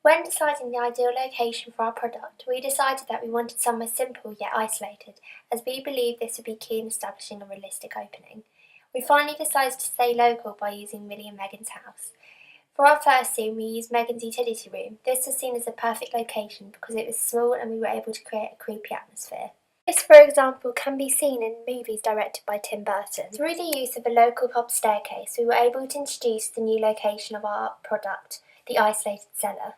When deciding the ideal location for our product, we decided that we wanted somewhere simple yet isolated, as we believed this would be key in establishing a realistic opening. We finally decided to stay local by using Millie and Megan's house. For our first scene, we used Megan's utility room. This was seen as a perfect location because it was small and we were able to create a creepy atmosphere. This, for example, can be seen in movies directed by Tim Burton. Through the use of a local pub staircase, we were able to introduce the new location of our product, the isolated cellar.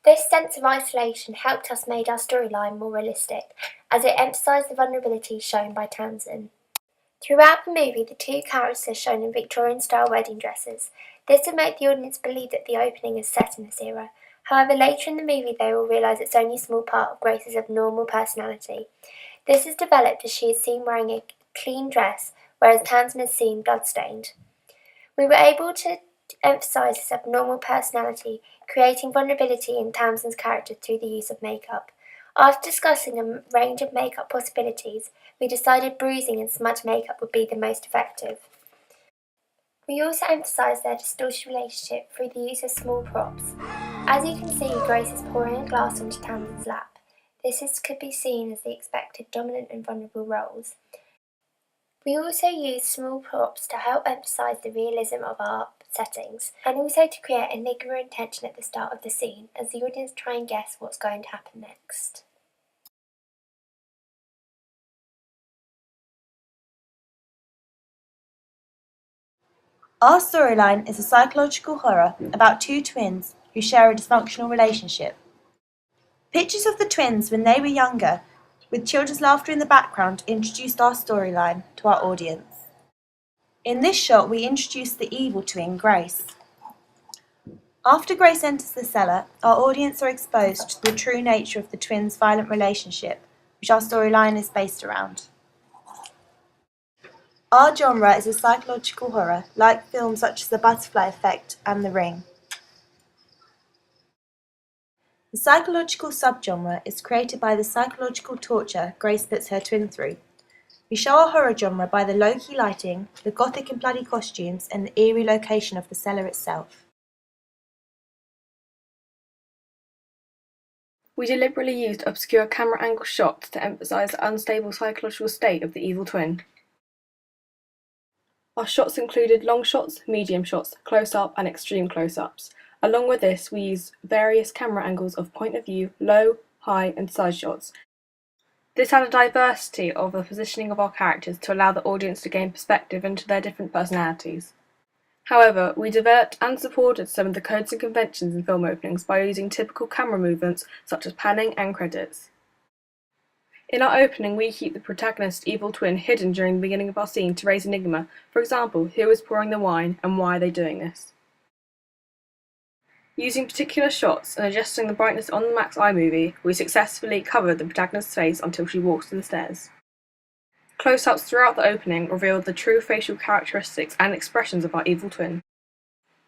This sense of isolation helped us make our storyline more realistic, as it emphasised the vulnerability shown by Tamsin. Throughout the movie, the two characters are shown in Victorian-style wedding dresses. This would make the audience believe that the opening is set in this era. However, later in the movie they will realise it's only a small part of Grace's abnormal personality. This is developed as she is seen wearing a clean dress, whereas Tamsin is seen bloodstained. We were able to emphasise this abnormal personality, creating vulnerability in Tamsin's character through the use of makeup. After discussing a range of makeup possibilities, we decided bruising and smudge makeup would be the most effective. We also emphasised their distorted relationship through the use of small props. As you can see, Grace is pouring a glass onto Tamsin's lap. Could be seen as the expected dominant and vulnerable roles. We also used small props to help emphasise the realism of our settings, and also to create enigma and tension at the start of the scene, as the audience try and guess what's going to happen next. Our storyline is a psychological horror about two twins who share a dysfunctional relationship. Pictures of the twins when they were younger, with children's laughter in the background, introduced our storyline to our audience. In this shot, we introduce the evil twin, Grace. After Grace enters the cellar, our audience are exposed to the true nature of the twins' violent relationship, which our storyline is based around. Our genre is a psychological horror, like films such as The Butterfly Effect and The Ring. The psychological subgenre is created by the psychological torture Grace puts her twin through. We show our horror genre by the low-key lighting, the gothic and bloody costumes, and the eerie location of the cellar itself. We deliberately used obscure camera angle shots to emphasise the unstable psychological state of the evil twin. Our shots included long shots, medium shots, close-up and extreme close-ups. Along with this, we used various camera angles of point of view, low, high and side shots. This had a diversity of the positioning of our characters to allow the audience to gain perspective into their different personalities. However, we developed and supported some of the codes and conventions in film openings by using typical camera movements such as panning and credits. In our opening, we keep the protagonist's evil twin hidden during the beginning of our scene to raise enigma. For example, who is pouring the wine and why are they doing this? Using particular shots and adjusting the brightness on the Max iMovie, we successfully covered the protagonist's face until she walks to the stairs. Close-ups throughout the opening revealed the true facial characteristics and expressions of our evil twin.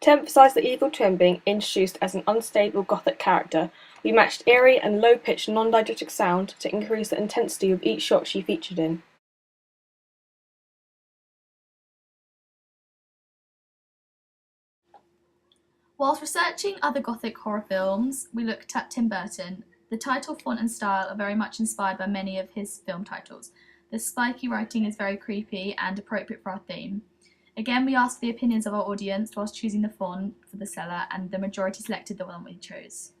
To emphasise the evil twin being introduced as an unstable gothic character, we matched eerie and low-pitched non-diegetic sound to increase the intensity of each shot she featured in. Whilst researching other gothic horror films, we looked at Tim Burton. The title, font and style are very much inspired by many of his film titles. The spiky writing is very creepy and appropriate for our theme. Again, we asked the opinions of our audience whilst choosing the font for the cellar, and the majority selected the one we chose.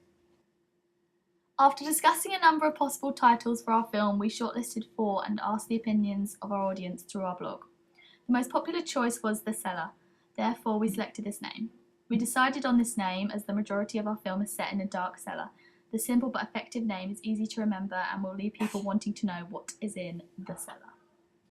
After discussing a number of possible titles for our film, we shortlisted 4 and asked the opinions of our audience through our blog. The most popular choice was The Cellar, therefore we selected this name. We decided on this name as the majority of our film is set in a dark cellar. The simple but effective name is easy to remember and will leave people wanting to know what is in the cellar.